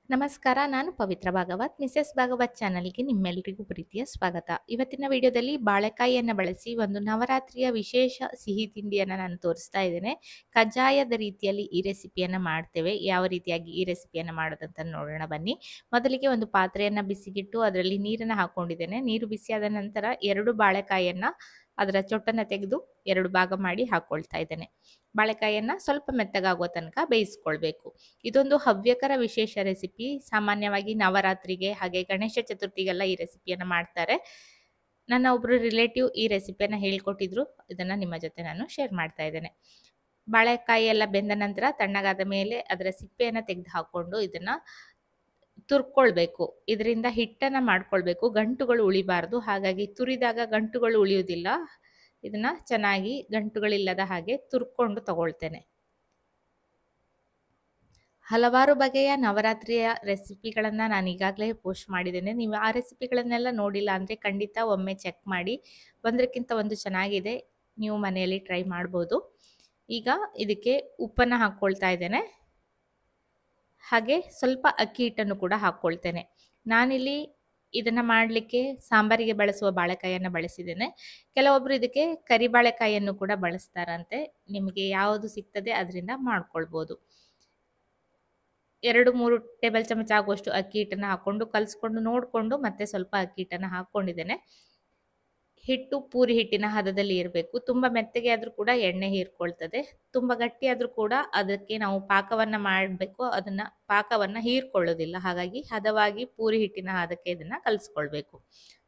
ನಮಸ್ಕಾರ. ನಾನು ಪವಿತ್ರ ಭಾಗವತ್. ಮಿಸೆಸ್ ಭಾಗವತ್ ಚಾನಲ್‌ಗೆ ನಿಮ್ಮೆಲ್ಲರಿಗೂ ಪ್ರೀತಿಯ ಸ್ವಾಗತ. ಇವತ್ತಿನ ವಿಡಿಯೋದಲ್ಲಿ ಬಾಳೆಕಾಯಿಯನ್ನು ಬಳಸಿ ಒಂದು ನವರಾತ್ರಿಯ ವಿಶೇಷ ಸಿಹಿ ತಿಂಡಿಯನ್ನು ನಾನು ತೋರಿಸ್ತಾ ಇದ್ದೇನೆ. ಕಜ್ಜಾಯದ ರೀತಿಯಲ್ಲಿ ಈ ರೆಸಿಪಿಯನ್ನು ಮಾಡ್ತೇವೆ. ಯಾವ ರೀತಿಯಾಗಿ ಈ ರೆಸಿಪಿಯನ್ನು ಮಾಡೋದಂತ ನೋಡೋಣ ಬನ್ನಿ. ಮೊದಲಿಗೆ ಒಂದು ಪಾತ್ರೆಯನ್ನು ಬಿಸಿಗಿಟ್ಟು ಅದರಲ್ಲಿ ನೀರನ್ನು ಹಾಕೊಂಡಿದ್ದೇನೆ. ನೀರು ಬಿಸಿಯಾದ ನಂತರ 2 ಬಾಳೆಕಾಯಿಯನ್ನು ಅದರ ಚೊಟ್ಟನ್ನು ತೆಗೆದು 2 ಭಾಗ ಮಾಡಿ ಹಾಕೊಳ್ತಾ ಇದ್ದೇನೆ. ಬಾಳೆಕಾಯಿಯನ್ನು ಸ್ವಲ್ಪ ಮೆತ್ತಗಾಗುವ ತನಕ ಬೇಯಿಸ್ಕೊಳ್ಬೇಕು. ಇದೊಂದು ಹವ್ಯಕರ ವಿಶೇಷ ರೆಸಿಪಿ. ಸಾಮಾನ್ಯವಾಗಿ ನವರಾತ್ರಿಗೆ ಹಾಗೆ ಗಣೇಶ ಚತುರ್ಥಿಗೆಲ್ಲ ಈ ರೆಸಿಪಿಯನ್ನು ಮಾಡ್ತಾರೆ. ನನ್ನ ಒಬ್ಬರು ರಿಲೇಟಿವ್ ಈ ರೆಸಿಪಿಯನ್ನು ಹೇಳ್ಕೊಟ್ಟಿದ್ರು. ಇದನ್ನು ನಿಮ್ಮ ಜೊತೆ ನಾನು ಶೇರ್ ಮಾಡ್ತಾ ಇದ್ದೇನೆ. ಬಾಳೆಕಾಯಿ ಎಲ್ಲ ಬೆಂದ ನಂತರ ತಣ್ಣಗಾದ ಮೇಲೆ ಅದರ ಸಿಪ್ಪೆಯನ್ನು ತೆಗೆದು ಹಾಕೊಂಡು ಇದನ್ನು ತುರ್ಕೊಳ್ಬೇಕು. ಇದರಿಂದ ಹಿಟ್ಟನ್ನು ಮಾಡ್ಕೊಳ್ಬೇಕು. ಗಂಟುಗಳು ಉಳಿಬಾರ್ದು. ಹಾಗಾಗಿ ತುರಿದಾಗ ಗಂಟುಗಳು ಉಳಿಯುವುದಿಲ್ಲ. ಇದನ್ನ ಚೆನ್ನಾಗಿ ಗಂಟುಗಳಿಲ್ಲದ ಹಾಗೆ ತುರ್ಕೊಂಡು ತಗೊಳ್ತೇನೆ. ಹಲವಾರು ಬಗೆಯ ನವರಾತ್ರಿಯ ರೆಸಿಪಿಗಳನ್ನು ನಾನು ಈಗಾಗಲೇ ಪೋಸ್ಟ್ ಮಾಡಿದ್ದೇನೆ. ನೀವು ಆ ರೆಸಿಪಿಗಳನ್ನೆಲ್ಲ ನೋಡಿಲ್ಲ ಅಂದರೆ ಖಂಡಿತ ಒಮ್ಮೆ ಚೆಕ್ ಮಾಡಿ. ಒಂದಕ್ಕಿಂತ ಒಂದು ಚೆನ್ನಾಗಿದೆ. ನೀವು ಮನೆಯಲ್ಲಿ ಟ್ರೈ ಮಾಡ್ಬೋದು. ಈಗ ಇದಕ್ಕೆ ಉಪ್ಪನ್ನು ಹಾಕ್ಕೊಳ್ತಾ ಇದ್ದೇನೆ. ಹಾಗೆ ಸ್ವಲ್ಪ ಅಕ್ಕಿ ಹಿಟ್ಟನ್ನು ಕೂಡ ಹಾಕ್ಕೊಳ್ತೇನೆ. ನಾನಿಲ್ಲಿ ಇದನ್ನು ಮಾಡಲಿಕ್ಕೆ ಸಾಂಬಾರಿಗೆ ಬಳಸುವ ಬಾಳೆಕಾಯಿಯನ್ನು ಬಳಸಿದ್ದೇನೆ. ಕೆಲವೊಬ್ಬರು ಇದಕ್ಕೆ ಕರಿ ಬಾಳೆಕಾಯಿಯನ್ನು ಕೂಡ ಬಳಸ್ತಾರಂತೆ. ನಿಮಗೆ ಯಾವುದು ಸಿಗ್ತದೆ ಅದರಿಂದ ಮಾಡ್ಕೊಳ್ಬೋದು. 2-3 ಟೇಬಲ್ ಚಮಚ ಆಗುವಷ್ಟು ಅಕ್ಕಿ ಹಿಟ್ಟನ್ನು ಹಾಕ್ಕೊಂಡು ಕಲಿಸ್ಕೊಂಡು ನೋಡಿಕೊಂಡು ಮತ್ತೆ ಸ್ವಲ್ಪ ಅಕ್ಕಿ ಹಿಟ್ಟನ್ನು ಹಾಕ್ಕೊಂಡಿದ್ದೇನೆ. ಹಿಟ್ಟು ಪೂರಿ ಹಿಟ್ಟಿನ ಹದದಲ್ಲಿ ಇರಬೇಕು. ತುಂಬ ಮೆತ್ತಗೆ ಆದರೂ ಕೂಡ ಎಣ್ಣೆ ಹೀರ್ಕೊಳ್ತದೆ. ತುಂಬ ಗಟ್ಟಿ ಆದರೂ ಕೂಡ ಅದಕ್ಕೆ ನಾವು ಪಾಕವನ್ನು ಮಾಡಬೇಕು. ಅದನ್ನು ಪಾಕವನ್ನು ಹೀರ್ಕೊಳ್ಳೋದಿಲ್ಲ. ಹಾಗಾಗಿ ಹದವಾಗಿ ಪೂರಿ ಹಿಟ್ಟಿನ ಹದಕ್ಕೆ ಇದನ್ನು ಕಲಿಸ್ಕೊಳ್ಬೇಕು.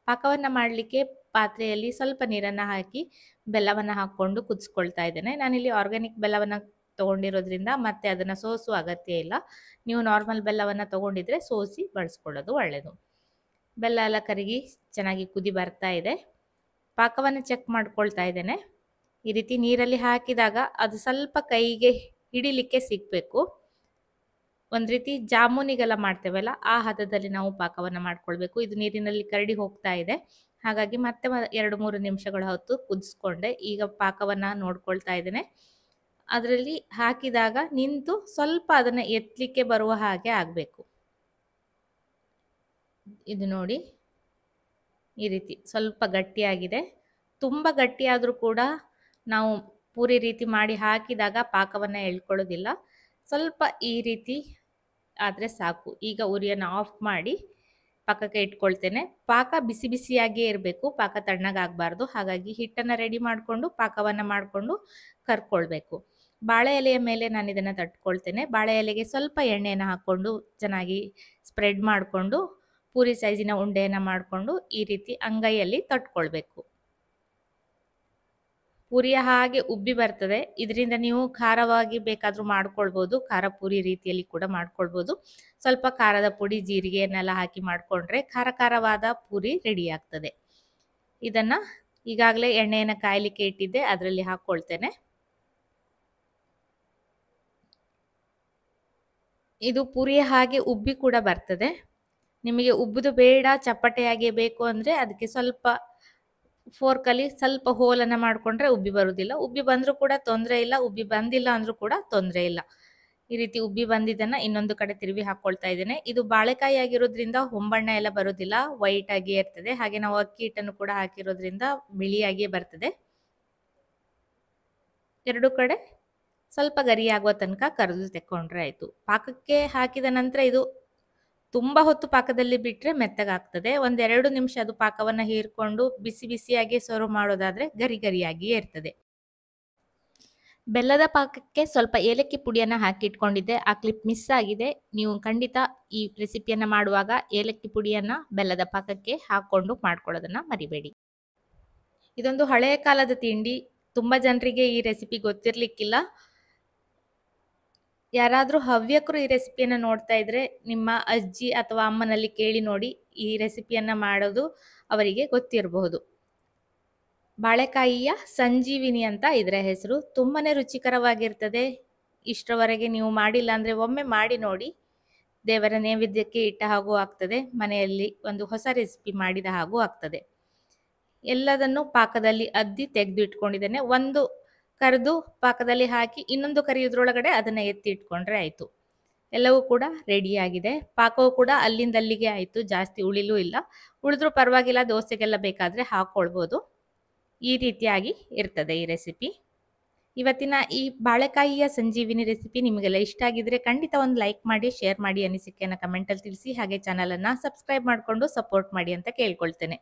ಪಾಕವನ್ನು ಮಾಡಲಿಕ್ಕೆ ಪಾತ್ರೆಯಲ್ಲಿ ಸ್ವಲ್ಪ ನೀರನ್ನು ಹಾಕಿ ಬೆಲ್ಲವನ್ನು ಹಾಕ್ಕೊಂಡು ಕುದಿಸ್ಕೊಳ್ತಾ ಇದ್ದೇನೆ. ನಾನಿಲ್ಲಿ ಆರ್ಗ್ಯಾನಿಕ್ ಬೆಲ್ಲವನ್ನು ತೊಗೊಂಡಿರೋದ್ರಿಂದ ಮತ್ತೆ ಅದನ್ನು ಸೋಸುವ ಅಗತ್ಯ ಇಲ್ಲ. ನೀವು ನಾರ್ಮಲ್ ಬೆಲ್ಲವನ್ನು ತೊಗೊಂಡಿದ್ರೆ ಸೋಸಿ ಬಳಸ್ಕೊಳ್ಳೋದು ಒಳ್ಳೆಯದು. ಬೆಲ್ಲ ಎಲ್ಲ ಕರಗಿ ಚೆನ್ನಾಗಿ ಕುದಿ ಬರ್ತಾ ಇದೆ. ಪಾಕವನ್ನು ಚೆಕ್ ಮಾಡ್ಕೊಳ್ತಾ ಇದ್ದೇನೆ. ಈ ರೀತಿ ನೀರಲ್ಲಿ ಹಾಕಿದಾಗ ಅದು ಸ್ವಲ್ಪ ಕೈಗೆ ಹಿಡಿಲಿಕ್ಕೆ ಸಿಗಬೇಕು. ಒಂದು ರೀತಿ ಜಾಮೂನಿಗೆಲ್ಲ ಮಾಡ್ತೇವಲ್ಲ ಆ ಹದದಲ್ಲಿ ನಾವು ಪಾಕವನ್ನು ಮಾಡ್ಕೊಳ್ಬೇಕು. ಇದು ನೀರಿನಲ್ಲಿ ಕರಡಿ ಹೋಗ್ತಾ ಇದೆ. ಹಾಗಾಗಿ ಮತ್ತೆ 2-3 ನಿಮಿಷಗಳ ಹೊತ್ತು ಕುದಿಸ್ಕೊಂಡೆ. ಈಗ ಪಾಕವನ್ನು ನೋಡ್ಕೊಳ್ತಾ ಇದ್ದೇನೆ. ಅದರಲ್ಲಿ ಹಾಕಿದಾಗ ನಿಂತು ಸ್ವಲ್ಪ ಅದನ್ನು ಎತ್ತಲಿಕ್ಕೆ ಬರುವ ಹಾಗೆ ಆಗಬೇಕು. ಇದು ನೋಡಿ, ಈ ರೀತಿ ಸ್ವಲ್ಪ ಗಟ್ಟಿಯಾಗಿದೆ. ತುಂಬ ಗಟ್ಟಿಯಾದರೂ ಕೂಡ ನಾವು ಪೂರಿ ರೀತಿ ಮಾಡಿ ಹಾಕಿದಾಗ ಪಾಕವನ್ನು ಎಳ್ಕೊಳ್ಳೋದಿಲ್ಲ. ಸ್ವಲ್ಪ ಈ ರೀತಿ ಆದರೆ ಸಾಕು. ಈಗ ಉರಿಯನ್ನು ಆಫ್ ಮಾಡಿ ಪಾಕಕ್ಕೆ ಇಟ್ಕೊಳ್ತೇನೆ. ಪಾಕ ಬಿಸಿ ಬಿಸಿಯಾಗಿಯೇ ಇರಬೇಕು. ಪಾಕ ತಣ್ಣಗಾಗಬಾರ್ದು. ಹಾಗಾಗಿ ಹಿಟ್ಟನ್ನು ರೆಡಿ ಮಾಡಿಕೊಂಡು ಪಾಕವನ್ನು ಮಾಡಿಕೊಂಡು ಕರ್ಕೊಳ್ಬೇಕು. ಬಾಳೆ ಎಲೆಯ ಮೇಲೆ ನಾನು ಇದನ್ನು ತಟ್ಕೊಳ್ತೇನೆ. ಬಾಳೆ ಎಲೆಗೆ ಸ್ವಲ್ಪ ಎಣ್ಣೆಯನ್ನು ಹಾಕ್ಕೊಂಡು ಚೆನ್ನಾಗಿ ಸ್ಪ್ರೆಡ್ ಮಾಡಿಕೊಂಡು ಪೂರಿ ಸೈಜಿನ ಉಂಡೆಯನ್ನು ಮಾಡಿಕೊಂಡು ಈ ರೀತಿ ಅಂಗೈಯಲ್ಲಿ ತಟ್ಕೊಳ್ಬೇಕು. ಪೂರಿಯ ಹಾಗೆ ಉಬ್ಬಿ ಬರ್ತದೆ. ಇದರಿಂದ ನೀವು ಖಾರವಾಗಿ ಬೇಕಾದರೂ ಮಾಡ್ಕೊಳ್ಬೋದು. ಖಾರ ಪೂರಿ ರೀತಿಯಲ್ಲಿ ಕೂಡ ಮಾಡ್ಕೊಳ್ಬೋದು. ಸ್ವಲ್ಪ ಖಾರದ ಪುಡಿ ಜೀರಿಗೆಯನ್ನೆಲ್ಲ ಹಾಕಿ ಮಾಡಿಕೊಂಡ್ರೆ ಖಾರವಾದ ಪೂರಿ ರೆಡಿ ಆಗ್ತದೆ. ಇದನ್ನು ಈಗಾಗಲೇ ಎಣ್ಣೆಯನ್ನು ಕಾಯಲಿಕ್ಕೆ ಇಟ್ಟಿದ್ದೆ, ಅದರಲ್ಲಿ ಹಾಕ್ಕೊಳ್ತೇನೆ. ಇದು ಪೂರಿಯ ಹಾಗೆ ಉಬ್ಬಿ ಕೂಡ ಬರ್ತದೆ. ನಿಮಗೆ ಉಬ್ಬುದು ಬೇಡ, ಚಪ್ಪಟೆಯಾಗಿ ಬೇಕು ಅಂದರೆ ಅದಕ್ಕೆ ಸ್ವಲ್ಪ ಫೋರ್ಕಲ್ಲಿ ಸ್ವಲ್ಪ ಹೋಲನ್ನು ಮಾಡಿಕೊಂಡ್ರೆ ಉಬ್ಬಿ ಬರುವುದಿಲ್ಲ. ಉಬ್ಬಿ ಬಂದರೂ ಕೂಡ ತೊಂದರೆ ಇಲ್ಲ. ಉಬ್ಬಿ ಬಂದಿಲ್ಲ ಅಂದರೂ ಕೂಡ ತೊಂದರೆ ಇಲ್ಲ. ಈ ರೀತಿ ಉಬ್ಬಿ ಬಂದಿದ್ದನ್ನು ಇನ್ನೊಂದು ಕಡೆ ತಿರುವಿ ಹಾಕ್ಕೊಳ್ತಾ ಇದ್ದೇನೆ. ಇದು ಬಾಳೆಕಾಯಿ ಆಗಿರೋದ್ರಿಂದ ಹೊಂಬಣ್ಣ ಎಲ್ಲ ಬರೋದಿಲ್ಲ, ವೈಟ್ ಆಗಿಯೇ ಇರ್ತದೆ. ಹಾಗೆ ನಾವು ಅಕ್ಕಿ ಹಿಟ್ಟನ್ನು ಕೂಡ ಹಾಕಿರೋದ್ರಿಂದ ಬಿಳಿಯಾಗಿಯೇ ಬರ್ತದೆ. 2 ಕಡೆ ಸ್ವಲ್ಪ ಗರಿಯಾಗುವ ತನಕ ಕರೆದು ತೆಕ್ಕೊಂಡ್ರೆ ಆಯಿತು. ಪಾಕಕ್ಕೆ ಹಾಕಿದ ನಂತರ ಇದು ತುಂಬ ಹೊತ್ತು ಪಾಕದಲ್ಲಿ ಬಿಟ್ಟರೆ ಮೆತ್ತಗಾಗ್ತದೆ. 1-2 ನಿಮಿಷ ಅದು ಪಾಕವನ್ನು ಹೀರ್ಕೊಂಡು ಬಿಸಿ ಬಿಸಿಯಾಗಿ ಸರ್ವ್ ಮಾಡೋದಾದರೆ ಗರಿಯಾಗಿಯೇ ಇರ್ತದೆ. ಬೆಲ್ಲದ ಪಾಕಕ್ಕೆ ಸ್ವಲ್ಪ ಏಲಕ್ಕಿ ಪುಡಿಯನ್ನು ಹಾಕಿ ಇಟ್ಕೊಂಡಿದ್ದೆ. ಆ ಕ್ಲಿಪ್ ಮಿಸ್ ಆಗಿದೆ. ನೀವು ಖಂಡಿತ ಈ ರೆಸಿಪಿಯನ್ನು ಮಾಡುವಾಗ ಏಲಕ್ಕಿ ಪುಡಿಯನ್ನು ಬೆಲ್ಲದ ಪಾಕಕ್ಕೆ ಹಾಕ್ಕೊಂಡು ಮಾಡ್ಕೊಳ್ಳೋದನ್ನು ಮರಿಬೇಡಿ. ಇದೊಂದು ಹಳೆಯ ಕಾಲದ ತಿಂಡಿ. ತುಂಬ ಜನರಿಗೆ ಈ ರೆಸಿಪಿ ಗೊತ್ತಿರಲಿಕ್ಕಿಲ್ಲ. ಯಾರಾದರೂ ಹವ್ಯಕರು ಈ ರೆಸಿಪಿಯನ್ನು ನೋಡ್ತಾ ಇದ್ರೆ ನಿಮ್ಮ ಅಜ್ಜಿ ಅಥವಾ ಅಮ್ಮನಲ್ಲಿ ಕೇಳಿ ನೋಡಿ. ಈ ರೆಸಿಪಿಯನ್ನು ಮಾಡೋದು ಅವರಿಗೆ ಗೊತ್ತಿರಬಹುದು. ಬಾಳೆಕಾಯಿಯ ಸಂಜೀವಿನಿ ಅಂತ ಇದರ ಹೆಸರು. ತುಂಬಾನೇ ರುಚಿಕರವಾಗಿರ್ತದೆ. ಇಷ್ಟರವರೆಗೆ ನೀವು ಮಾಡಿಲ್ಲ ಅಂದರೆ ಒಮ್ಮೆ ಮಾಡಿ ನೋಡಿ. ದೇವರ ನೈವೇದ್ಯಕ್ಕೆ ಇಟ್ಟ ಹಾಗೂ ಆಗ್ತದೆ. ಮನೆಯಲ್ಲಿ ಒಂದು ಹೊಸ ರೆಸಿಪಿ ಮಾಡಿದ ಹಾಗೂ ಆಗ್ತದೆ. ಎಲ್ಲದನ್ನು ಪಾಕದಲ್ಲಿ ಅದ್ದಿ ತೆಗೆದು ಇಟ್ಕೊಂಡಿದ್ದೇನೆ. ಒಂದು ಕರೆದು ಪಾಕದಲ್ಲಿ ಹಾಕಿ ಇನ್ನೊಂದು ಕರಿಯೋದ್ರೊಳಗಡೆ ಅದನ್ನು ಎತ್ತಿ ಇಟ್ಕೊಂಡ್ರೆ ಆಯಿತು. ಎಲ್ಲವೂ ಕೂಡ ರೆಡಿಯಾಗಿದೆ. ಪಾಕವು ಕೂಡ ಅಲ್ಲಿಂದ ಅಲ್ಲಿಗೆ ಆಯಿತು, ಜಾಸ್ತಿ ಉಳಿಲೂ ಇಲ್ಲ. ಉಳಿದ್ರೂ ಪರವಾಗಿಲ್ಲ, ದೋಸೆಗೆಲ್ಲ ಬೇಕಾದರೆ ಹಾಕ್ಕೊಳ್ಬೋದು. ಈ ರೀತಿಯಾಗಿ ಇರ್ತದೆ ಈ ರೆಸಿಪಿ. ಇವತ್ತಿನ ಈ ಬಾಳೆಕಾಯಿಯ ಸಂಜೀವಿನಿ ರೆಸಿಪಿ ನಿಮಗೆಲ್ಲ ಇಷ್ಟ ಆಗಿದ್ರೆ ಖಂಡಿತ ಒಂದು ಲೈಕ್ ಮಾಡಿ, ಶೇರ್ ಮಾಡಿ, ಅನಿಸಿಕೆಯನ್ನು ಕಮೆಂಟಲ್ಲಿ ತಿಳಿಸಿ. ಹಾಗೆ ಚಾನಲನ್ನು ಸಬ್ಸ್ಕ್ರೈಬ್ ಮಾಡಿಕೊಂಡು ಸಪೋರ್ಟ್ ಮಾಡಿ ಅಂತ ಕೇಳ್ಕೊಳ್ತೇನೆ.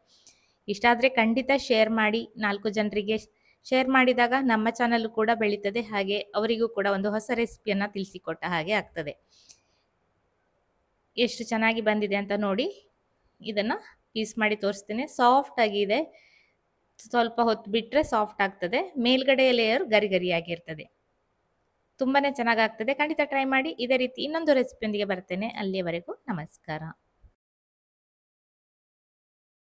ಇಷ್ಟ ಆದರೆ ಖಂಡಿತ ಶೇರ್ ಮಾಡಿ. 4 ಜನರಿಗೆ ಶೇರ್ ಮಾಡಿದಾಗ ನಮ್ಮ ಚಾನಲ್ ಕೂಡ ಬೆಳೀತದೆ, ಹಾಗೆ ಅವರಿಗೂ ಕೂಡ ಒಂದು ಹೊಸ ರೆಸಿಪಿಯನ್ನು ತಿಳಿಸಿಕೊಟ್ಟ ಹಾಗೆ ಆಗ್ತದೆ. ಎಷ್ಟು ಚೆನ್ನಾಗಿ ಬಂದಿದೆ ಅಂತ ನೋಡಿ. ಇದನ್ನು ಪೀಸ್ ಮಾಡಿ ತೋರಿಸ್ತೇನೆ. ಸಾಫ್ಟ್ ಆಗಿದೆ. ಸ್ವಲ್ಪ ಹೊತ್ತು ಬಿಟ್ಟರೆ ಸಾಫ್ಟ್ ಆಗ್ತದೆ. ಮೇಲ್ಗಡೆ ಲೇಯರ್ ಗರಿ ಗರಿಯಾಗಿರ್ತದೆ. ತುಂಬಾನೇ ಚೆನ್ನಾಗಾಗ್ತದೆ. ಖಂಡಿತ ಟ್ರೈ ಮಾಡಿ. ಇದೇ ರೀತಿ ಇನ್ನೊಂದು ರೆಸಿಪಿಯೊಂದಿಗೆ ಬರ್ತೇನೆ. ಅಲ್ಲಿಯವರೆಗೂ ನಮಸ್ಕಾರ.